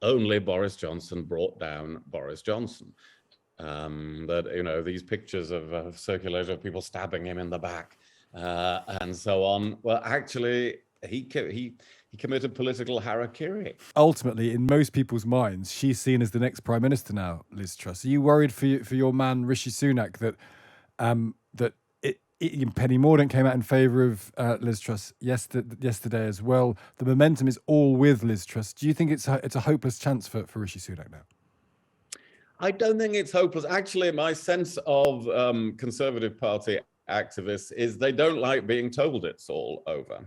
only Boris Johnson brought down Boris Johnson. These pictures of circulated of people stabbing him in the back and so on. Well, actually, he committed political hara-kiri. Ultimately, in most people's minds, she's seen as the next prime minister now, Liz Truss. Are you worried for your man Rishi Sunak that Penny Mordaunt came out in favour of Liz Truss yesterday as well? The momentum is all with Liz Truss. Do you think it's a hopeless chance for Rishi Sunak now? I don't think it's hopeless. Actually, my sense of Conservative Party activists is they don't like being told it's all over.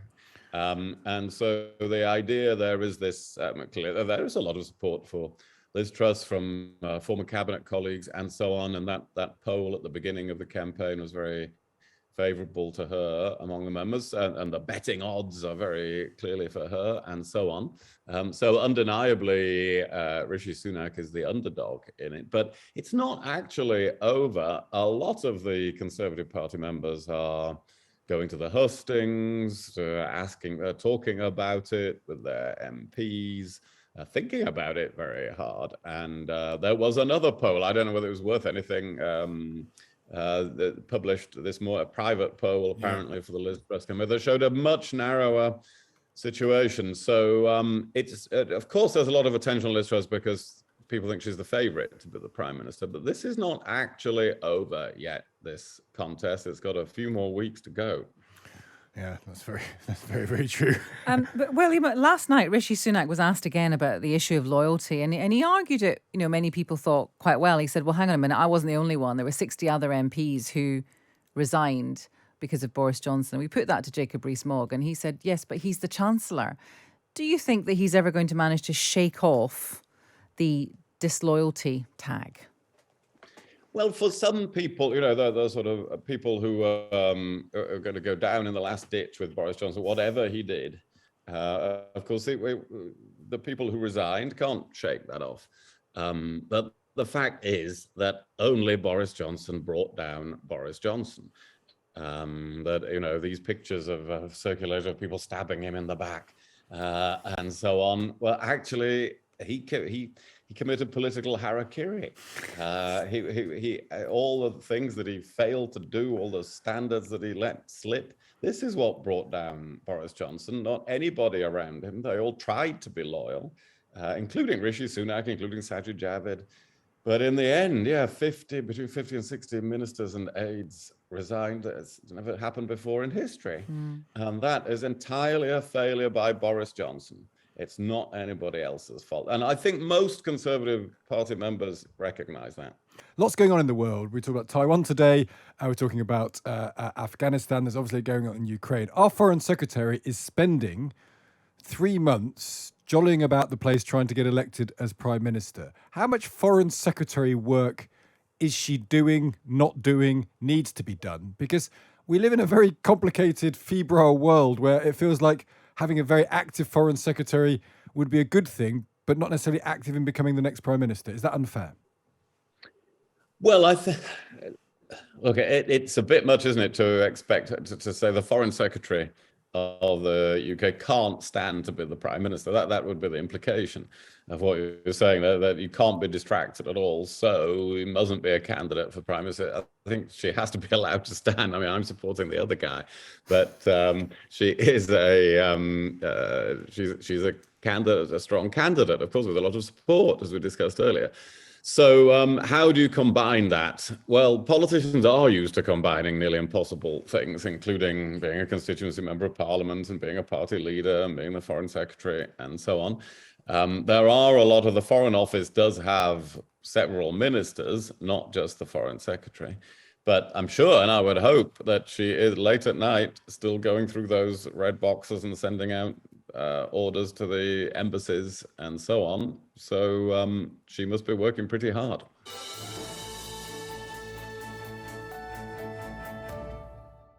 And so the idea there is this, there is a lot of support for Liz Truss from former cabinet colleagues and so on. And that poll at the beginning of the campaign was very favorable to her among the members, and the betting odds are very clearly for her and so on. So undeniably, Rishi Sunak is the underdog in it, but it's not actually over. A lot of the Conservative Party members are going to the hustings, talking about it with their MPs, thinking about it very hard. And there was another poll, I don't know whether it was worth anything, that published this more a private poll apparently for the Liz Truss campaign that showed a much narrower situation. So it's of course there's a lot of attention on Liz Truss because people think she's the favorite to be the prime minister, but this is not actually over yet, this contest. It's got a few more weeks to go. Yeah, that's very, very true. But William, last night Rishi Sunak was asked again about the issue of loyalty, and he argued it. Many people thought quite well. He said, "Well, hang on a minute, I wasn't the only one. There were 60 other MPs who resigned because of Boris Johnson." We put that to Jacob Rees-Mogg, and he said, "Yes, but he's the Chancellor." Do you think that he's ever going to manage to shake off the disloyalty tag? Well, for some people, the sort of people who are going to go down in the last ditch with Boris Johnson, whatever he did, of course, the people who resigned can't shake that off. But the fact is that only Boris Johnson brought down Boris Johnson. These pictures of circulated of people stabbing him in the back and so on. Well, actually, he committed political hara-kiri. All the things that he failed to do, all the standards that he let slip, this is what brought down Boris Johnson, not anybody around him. They all tried to be loyal, including Rishi Sunak, including Sajid Javid. But in the end, between 50 and 60 ministers and aides resigned. It's never happened before in history. And that is entirely a failure by Boris Johnson. It's not anybody else's fault. And I think most Conservative Party members recognize that. Lots going on in the world. We talk about Taiwan today. We're talking about Afghanistan. There's obviously going on in Ukraine. Our Foreign Secretary is spending 3 months jollying about the place trying to get elected as Prime Minister. How much Foreign Secretary work is she doing, not doing, needs to be done? Because we live in a very complicated, febrile world where it feels like having a very active Foreign Secretary would be a good thing, but not necessarily active in becoming the next Prime Minister. Is that unfair? Well, I think, look, it's a bit much, isn't it, to expect to say the Foreign Secretary of the UK can't stand to be the Prime Minister. That would be the implication of what you're saying, that you can't be distracted at all. So he mustn't be a candidate for Prime Minister. I think she has to be allowed to stand. I mean, I'm supporting the other guy, but she is she's a candidate, a strong candidate, of course, with a lot of support, as we discussed earlier. So how do you combine that? Well, politicians are used to combining nearly impossible things, including being a constituency member of parliament and being a party leader and being the foreign secretary and so on. There are a lot of the Foreign Office does have several ministers, not just the foreign secretary. But I'm sure, and I would hope, that she is late at night still going through those red boxes and sending out orders to the embassies and so on. So she must be working pretty hard.